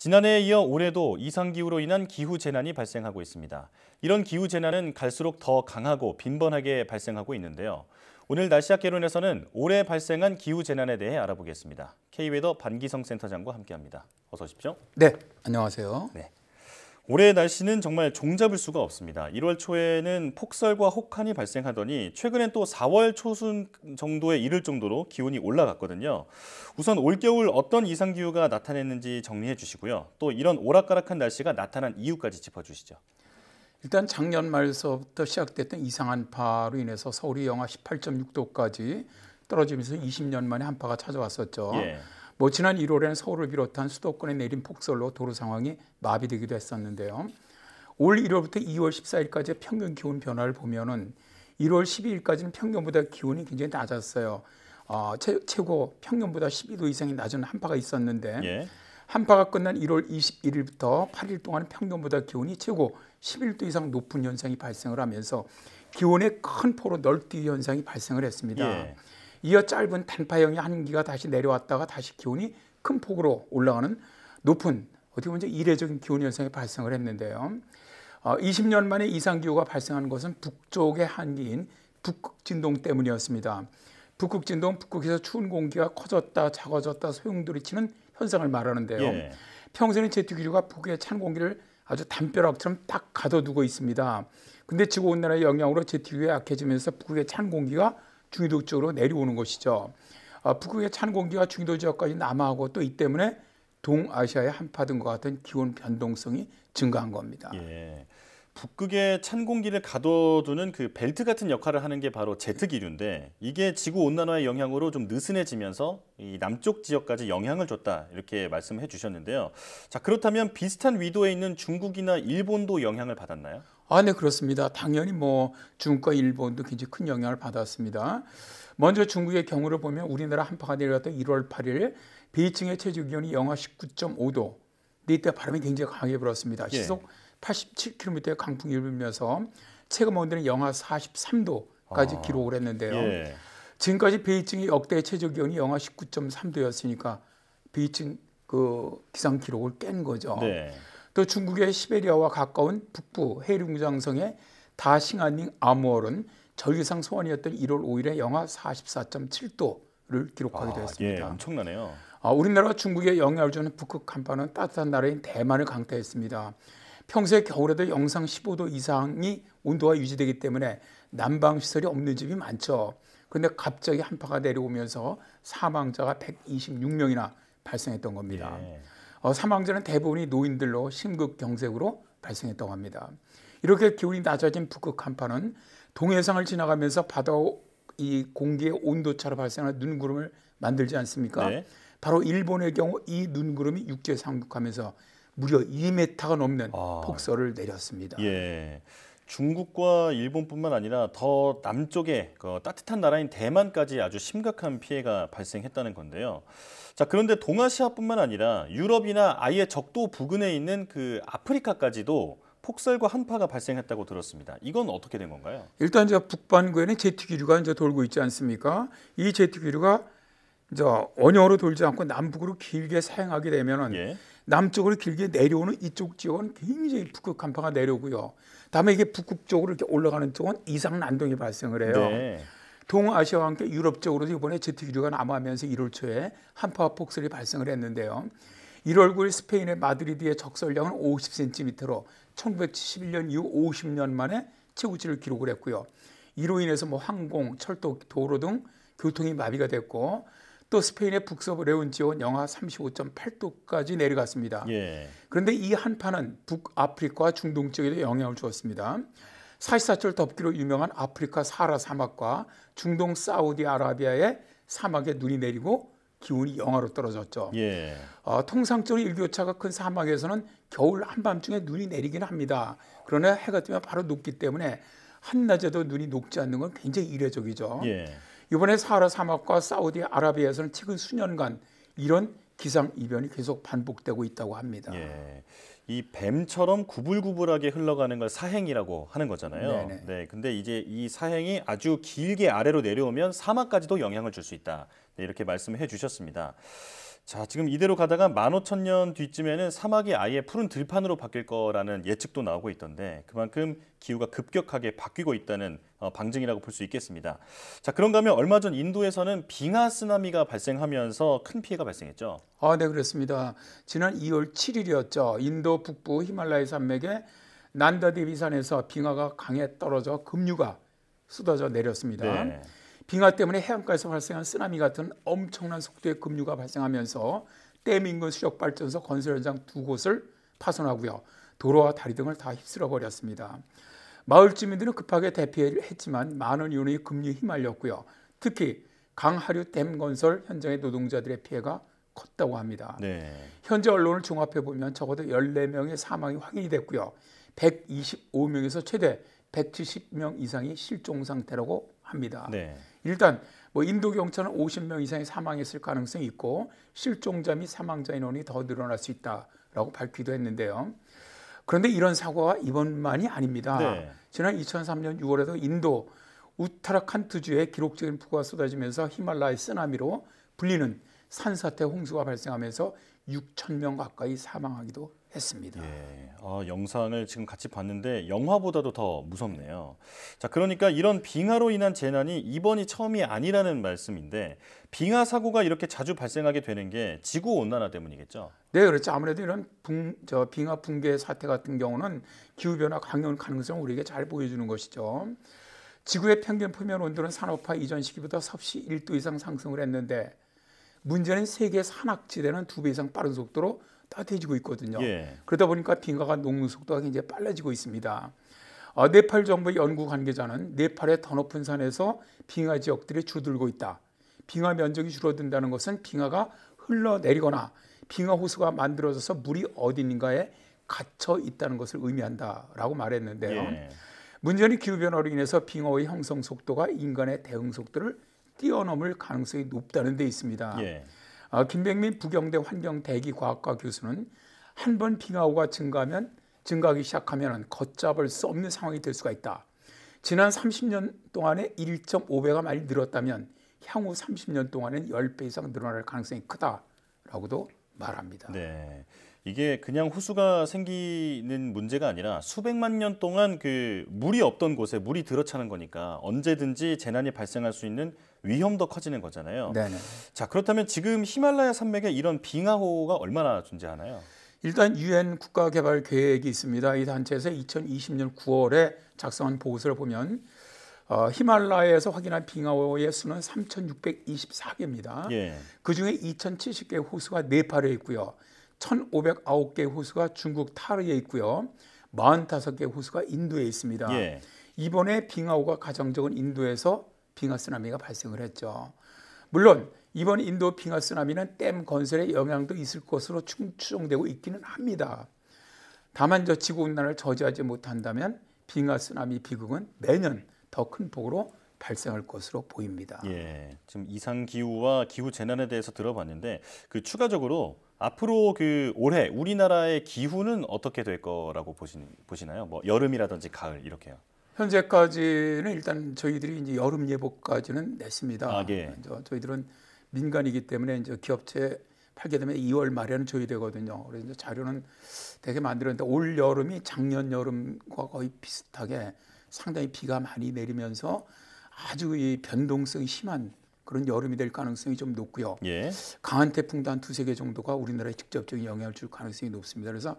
지난해에 이어 올해도 이상기후로 인한 기후재난이 발생하고 있습니다. 이런 기후재난은 갈수록 더 강하고 빈번하게 발생하고 있는데요. 오늘 날씨학 개론에서는 올해 발생한 기후재난에 대해 알아보겠습니다. K웨더 반기성 센터장과 함께합니다. 어서 오십시오. 네, 안녕하세요. 네. 올해의 날씨는 정말 종잡을 수가 없습니다. 1월 초에는 폭설과 혹한이 발생하더니 최근엔 또 4월 초순 정도에 이를 정도로 기온이 올라갔거든요. 우선 올겨울 어떤 이상기후가 나타냈는지 정리해 주시고요. 또 이런 오락가락한 날씨가 나타난 이유까지 짚어주시죠. 일단 작년 말서부터 시작됐던 이상 한파로 인해서 서울이 영하 18.6도까지 떨어지면서 20년 만에 한파가 찾아왔었죠. 지난 1월에는 서울을 비롯한 수도권에 내린 폭설로 도로 상황이 마비되기도 했었는데요. 올 1월부터 2월 14일까지의 평균 기온 변화를 보면은 1월 12일까지는 평균보다 기온이 굉장히 낮았어요. 최고 평균보다 12도 이상이 낮은 한파가 있었는데 한파가 끝난 1월 21일부터 8일 동안 평균보다 기온이 최고 11도 이상 높은 현상이 발생을 하면서 기온의 큰 폭으로 널뛰기 현상이 발생을 했습니다. 이어 짧은 단파형의 한기가 다시 내려왔다가 다시 기온이 큰 폭으로 올라가는 높은 어떻게 보면 이례적인 기온 현상이 발생을 했는데요. 20년 만에 이상기후가 발생한 것은 북쪽의 한기인 북극진동 때문이었습니다. 북극진동, 북극에서 추운 공기가 커졌다 작아졌다 소용돌이치는 현상을 말하는데요. 평소에는 제트기류가 북의 찬 공기를 아주 담벼락처럼 딱 가둬두고 있습니다. 근데 지구온난화의 영향으로 제트기류가 약해지면서 북극의 찬 공기가 중위도 쪽으로 내려오는 것이죠. 북극의 찬 공기가 중위도 지역까지 남하하고 또 이 때문에 동아시아의 한파 등과 같은 기온 변동성이 증가한 겁니다. 북극의 찬 공기를 가둬두는 그 벨트 같은 역할을 하는 게 바로 제트기류인데 이게 지구 온난화의 영향으로 좀 느슨해지면서 이 남쪽 지역까지 영향을 줬다 이렇게 말씀해 주셨는데요. 자, 그렇다면 비슷한 위도에 있는 중국이나 일본도 영향을 받았나요? 네, 그렇습니다. 당연히 중국과 일본도 굉장히 큰 영향을 받았습니다. 먼저 중국의 경우를 보면 우리나라 한파가 내려왔던 1월 8일 베이징의 최저 기온이 영하 19.5도. 근데 이때 바람이 굉장히 강하게 불었습니다. 시속 87km의 강풍이 불면서 최고 온도는 영하 43도까지 기록을 했는데요. 지금까지 베이징의 역대 최저 기온이 영하 19.3도였으니까 베이징 그 기상 기록을 깬 거죠. 또 중국의 시베리아와 가까운 북부 해룡장성의 다싱안닝 아무얼은 절기상 소원이었던 1월 5일에 영하 44.7도를 기록하기도 했습니다. 엄청나네요. 우리나라와 중국에 영향을 주는 북극 한파는 따뜻한 나라인 대만을 강타했습니다. 평소에 겨울에도 영상 15도 이상이 온도가 유지되기 때문에 난방 시설이 없는 집이 많죠. 그런데 갑자기 한파가 내려오면서 사망자가 126명이나 발생했던 겁니다. 사망자는 대부분이 노인들로 심각경색으로 발생했다고 합니다. 이렇게 기온이 낮아진 북극 한파는 동해상을 지나가면서 바다 이 공기의 온도차로 발생하는 눈구름을 만들지 않습니까? 바로 일본의 경우 이 눈구름이 육지에 상륙하면서 무려 2m가 넘는 폭설을 내렸습니다. 중국과 일본뿐만 아니라 더 남쪽의 그 따뜻한 나라인 대만까지 아주 심각한 피해가 발생했다는 건데요. 자, 그런데 동아시아뿐만 아니라 유럽이나 아예 적도 부근에 있는 그 아프리카까지도 폭설과 한파가 발생했다고 들었습니다. 이건 어떻게 된 건가요? 일단 북반구에는 제트기류가 돌고 있지 않습니까? 이 제트기류가 원형으로 돌지 않고 남북으로 길게 사행하게 되면은 남쪽으로 길게 내려오는 이쪽 지역은 굉장히 북극 한파가 내려오고요. 다음에 이게 북극 쪽으로 이렇게 올라가는 쪽은 이상 난동이 발생을 해요. 동아시아와 함께 유럽 쪽으로도 이번에 제트기류가 남하하면서 1월 초에 한파와 폭설이 발생을 했는데요. 1월 9일 스페인의 마드리드의 적설량은 50cm로 1971년 이후 50년 만에 최고치를 기록을 했고요. 이로 인해서 항공, 철도, 도로 등 교통이 마비가 됐고 또 스페인의 북서부 레온 지역은 영하 35.8도까지 내려갔습니다. 그런데 이 한파는 북아프리카와 중동 지역에도 영향을 주었습니다. 44철 덥기로 유명한 아프리카 사하라 사막과 중동 사우디아라비아의 사막에 눈이 내리고 기온이 영하로 떨어졌죠. 통상적으로 일교차가 큰 사막에서는 겨울 한밤중에 눈이 내리긴 합니다. 그러나 해가 뜨면 바로 녹기 때문에 한낮에도 눈이 녹지 않는 건 굉장히 이례적이죠. 이번에 사하라 사막과 사우디아라비아에서는 최근 수년간 이런 기상 이변이 계속 반복되고 있다고 합니다. 이 뱀처럼 구불구불하게 흘러가는 걸 사행이라고 하는 거잖아요. 근데 이제 이 사행이 아주 길게 아래로 내려오면 사막까지도 영향을 줄 수 있다. 이렇게 말씀해 주셨습니다. 자, 지금 이대로 가다가 15,000년 뒤쯤에는 사막이 아예 푸른 들판으로 바뀔 거라는 예측도 나오고 있던데 그만큼 기후가 급격하게 바뀌고 있다는 방증이라고 볼 수 있겠습니다. 자, 그런가 하면 얼마 전 인도에서는 빙하 쓰나미가 발생하면서 큰 피해가 발생했죠. 네, 그렇습니다. 지난 2월 7일이었죠. 인도 북부 히말라야 산맥의 난다데비 산에서 빙하가 강에 떨어져 급류가 쏟아져 내렸습니다. 네. 빙하 때문에 해안가에서 발생한 쓰나미 같은 엄청난 속도의 급류가 발생하면서 댐 인근 수력발전소 건설 현장 2곳을 파손하고요. 도로와 다리 등을 다 휩쓸어 버렸습니다. 마을 주민들은 급하게 대피를 했지만 많은 인원이 급류에 휘말렸고요. 특히 강하류 댐 건설 현장의 노동자들의 피해가 컸다고 합니다. 네. 현재 언론을 종합해 보면 적어도 14명의 사망이 확인이 됐고요. 125명에서 최대 170명 이상이 실종 상태라고 합니다. 네. 일단 인도 경찰은 50명 이상이 사망했을 가능성이 있고 실종자 및 사망자 인원이 더 늘어날 수 있다라고 밝히기도 했는데요. 그런데 이런 사고가 이번만이 아닙니다. 네. 지난 2003년 6월에도 인도 우타라칸트 주에 기록적인 폭우가 쏟아지면서 히말라야 쓰나미로 불리는 산사태 홍수가 발생하면서 6,000명 가까이 사망하기도 했습니다. 예, 영상을 지금 같이 봤는데 영화보다도 더 무섭네요. 자, 그러니까 이런 빙하로 인한 재난이 이번이 처음이 아니라는 말씀인데 빙하 사고가 이렇게 자주 발생하게 되는 게 지구 온난화 때문이겠죠? 네, 그렇죠. 아무래도 이런 빙하 붕괴 사태 같은 경우는 기후 변화 강연 가능성을 우리에게 잘 보여주는 것이죠. 지구의 평균 표면 온도는 산업화 이전 시기보다 섭씨 1도 이상 상승을 했는데 문제는 세계 산악지대는 2배 이상 빠른 속도로 따뜻해지고 있거든요. 예. 그러다 보니까 빙하가 녹는 속도가 굉장히 빨라지고 있습니다. 네팔 정부의 연구 관계자는 네팔의 더 높은 산에서 빙하 지역들이 줄어들고 있다. 빙하 면적이 줄어든다는 것은 빙하가 흘러내리거나 빙하 호수가 만들어져서 물이 어딘가에 갇혀 있다는 것을 의미한다라고 말했는데요. 예. 문제는 기후변화로 인해서 빙하의 형성 속도가 인간의 대응 속도를 뛰어넘을 가능성이 높다는 데 있습니다. 예. 김백민 부경대 환경대기과학과 교수는 한 번 빙하호가 증가하기 시작하면 걷잡을 수 없는 상황이 될 수가 있다. 지난 30년 동안에 1.5배가 많이 늘었다면 향후 30년 동안은 10배 이상 늘어날 가능성이 크다라고도 말합니다. 네. 이게 그냥 호수가 생기는 문제가 아니라 수백만 년 동안 그 물이 없던 곳에 물이 들어차는 거니까 언제든지 재난이 발생할 수 있는 위험도 커지는 거잖아요. 네네. 자, 그렇다면 지금 히말라야 산맥에 이런 빙하호가 얼마나 존재하나요? 일단 유엔 국가개발계획이 있습니다. 이 단체에서 2020년 9월에 작성한 보고서를 보면 히말라야에서 확인한 빙하호의 수는 3,624개입니다. 예. 그중에 2,070개 호수가 네팔에 있고요. 1,509개 호수가 중국 타르에 있고요. 45개 호수가 인도에 있습니다. 예. 이번에 빙하호가 가장 적은 인도에서 빙하 쓰나미가 발생을 했죠. 물론 이번 인도 빙하 쓰나미는 댐 건설에 영향도 있을 것으로 추정되고 있기는 합니다. 다만 지구온난화를 저지하지 못한다면 빙하 쓰나미 비극은 매년 더 큰 폭으로 발생할 것으로 보입니다. 예. 지금 이상 기후와 기후 재난에 대해서 들어봤는데 그 추가적으로 앞으로 그 올해 우리나라의 기후는 어떻게 될 거라고 보시나요? 뭐 여름이라든지 가을 이렇게요. 현재까지는 일단 저희들이 이제 여름 예보까지는 냈습니다. 예. 저희들은 민간이기 때문에 이제 기업체 팔게 되면 2월 말에는 줘야 되거든요. 그래서 이제 자료는 되게 만들었는데 올 여름이 작년 여름과 거의 비슷하게 상당히 비가 많이 내리면서 아주 이 변동성이 심한 그런 여름이 될 가능성이 좀 높고요. 예. 강한 태풍도 한 2-3개 정도가 우리나라에 직접적인 영향을 줄 가능성이 높습니다. 그래서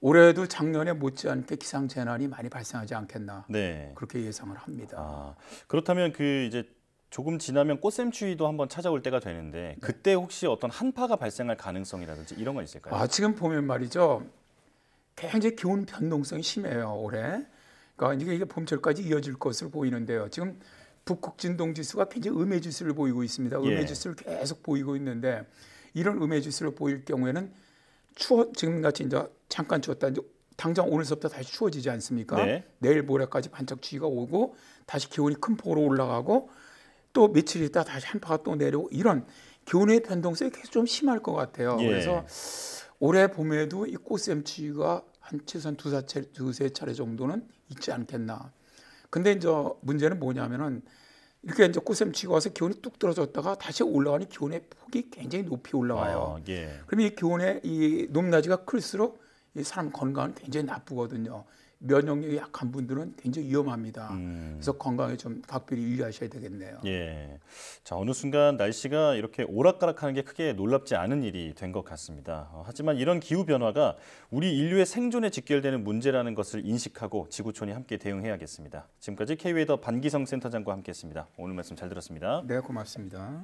올해도 작년에 못지않게 기상 재난이 많이 발생하지 않겠나. 네. 그렇게 예상을 합니다. 그렇다면 그 이제 조금 지나면 꽃샘추위도 한번 찾아올 때가 되는데 그때 혹시 어떤 한파가 발생할 가능성이라든지 이런 건 있을까요? 지금 보면 말이죠. 굉장히 기온 변동성이 심해요, 올해. 그러니까 이게 봄철까지 이어질 것으로 보이는데요. 지금 북극 진동 지수가 굉장히 음해 지수를 보이고 있습니다. 음해 지수를 계속 보이고 있는데 이런 음해 지수를 보일 경우에는 지금 같이 이제 잠깐 추웠다 이제 당장 오늘서부터 다시 추워지지 않습니까? 네. 내일 모레까지 반짝 추위가 오고 다시 기온이 큰 폭으로 올라가고 또 며칠 있다 다시 한파가 또 내려오고 이런 기온의 변동성이 계속 좀 심할 것 같아요. 예. 그래서 올해 봄에도 이 꽃샘추위가 한 최소한 두세 차례 정도는 있지 않겠나. 근데 이제 문제는 뭐냐면은 이렇게 이제 꽃샘추위가 와서 기온이 뚝 떨어졌다가 다시 올라가니 기온의 폭이 굉장히 높이 올라와요. 예. 그럼 이 기온의 이 높낮이가 클수록 이 사람 건강은 굉장히 나쁘거든요. 면역력이 약한 분들은 굉장히 위험합니다. 그래서 건강에 좀 각별히 유의하셔야 되겠네요. 예. 자, 어느 순간 날씨가 이렇게 오락가락하는 게 크게 놀랍지 않은 일이 된 것 같습니다. 하지만 이런 기후 변화가 우리 인류의 생존에 직결되는 문제라는 것을 인식하고 지구촌이 함께 대응해야겠습니다. 지금까지 K-웨더 반기성 센터장과 함께했습니다. 오늘 말씀 잘 들었습니다. 네, 고맙습니다.